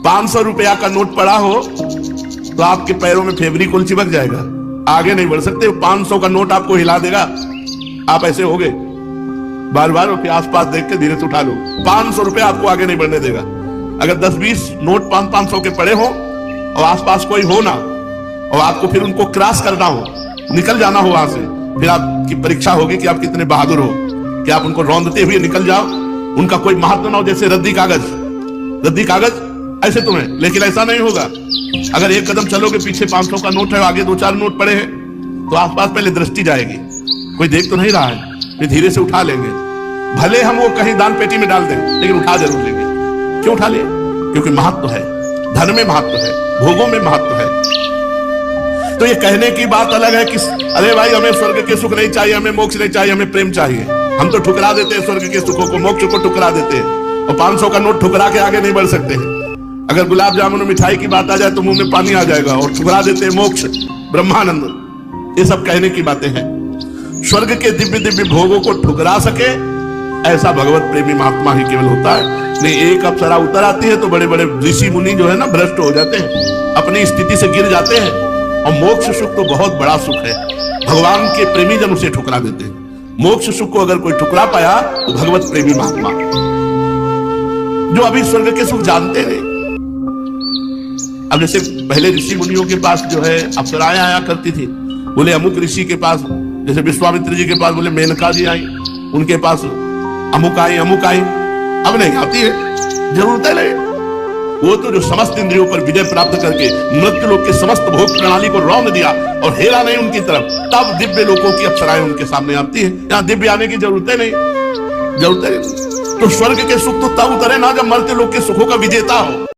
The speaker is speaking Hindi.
500 रुपया का नोट पड़ा हो तो आपके पैरों में फेविकोल चिपक जाएगा, आगे नहीं बढ़ सकते। 500 का नोट आपको हिला देगा, आप ऐसे हो गए, बार बार उसके आसपास देख के धीरे से उठा लो। 500 रुपया आपको आगे नहीं बढ़ने देगा। अगर 10-20 नोट 500 के पड़े हो और आसपास कोई हो ना, और आपको फिर उनको क्रॉस करना हो, निकल जाना हो वहां से, फिर आपकी परीक्षा होगी कि आप कितने बहादुर हो, कि आप उनको रौंदते हुए निकल जाओ। उनका कोई महत्व ना हो, जैसे रद्दी कागज ऐसे तुम्हें, लेकिन ऐसा नहीं होगा। अगर एक कदम चलोगे, पीछे 500 का नोट है, आगे 2-4 नोट पड़े हैं, तो आसपास पहले दृष्टि जाएगी, कोई देख तो नहीं रहा है, फिर धीरे से उठा लेंगे। भले हम वो कहीं दान पेटी में डाल दें, लेकिन उठा जरूर लेंगे। क्यों उठा लिए? क्योंकि महत्व है, धन में महत्व है, भोगों में महत्व है। तो ये कहने की बात अलग है कि अरे भाई हमें स्वर्ग के सुख नहीं चाहिए, हमें मोक्ष नहीं चाहिए, हमें प्रेम चाहिए। हम तो ठुकरा देते हैं स्वर्ग के सुखों को, मोक्ष को ठुकरा देते हैं, और 500 का नोट ठुकरा के आगे नहीं बढ़ सकते हैं। अगर गुलाब जामुन मिठाई की बात आ जाए तो मुंह में पानी आ जाएगा, और ठुकरा देते हैं मोक्ष, ब्रह्मानंद। ये सब कहने की बातें हैं। स्वर्ग के दिव्य दिव्य भोगों को ठुकरा सके ऐसा भगवत प्रेमी महात्मा ही केवल होता है। नहीं, एक अप्सरा उतर आती है तो बड़े बड़े ऋषि मुनि जो है ना भ्रष्ट हो जाते हैं, अपनी स्थिति से गिर जाते हैं। और मोक्ष सुख तो बहुत बड़ा सुख है, भगवान के प्रेमी जन उसे ठुकरा देते हैं। मोक्ष सुख को अगर कोई ठुकरा पाया तो भगवत प्रेमी महात्मा, जो अभी स्वर्ग के सुख जानते नहीं। अब जैसे पहले ऋषि मुनियों के पास जो है अप्सराएं आया करती थी, बोले अमुक ऋषि के पास, जैसे विश्वामित्र जी के पास बोले मेनका जी आई, उनके पास अमुक आई। अब नहीं आती है, जरूरत है नहीं। वो तो जो समस्त इंद्रियों पर विजय प्राप्त करके मृत्यु लोक के समस्त भोग प्रणाली को रौंद दिया और हेरा नहीं उनकी तरफ, तब दिव्य लोकों की अप्सराएं उनके सामने आती है। यहाँ दिव्य आने की जरूरत है नहीं। तो स्वर्ग के सुख तो तब उतरे ना जब मर्त्य लोक के सुखों का विजेता हो।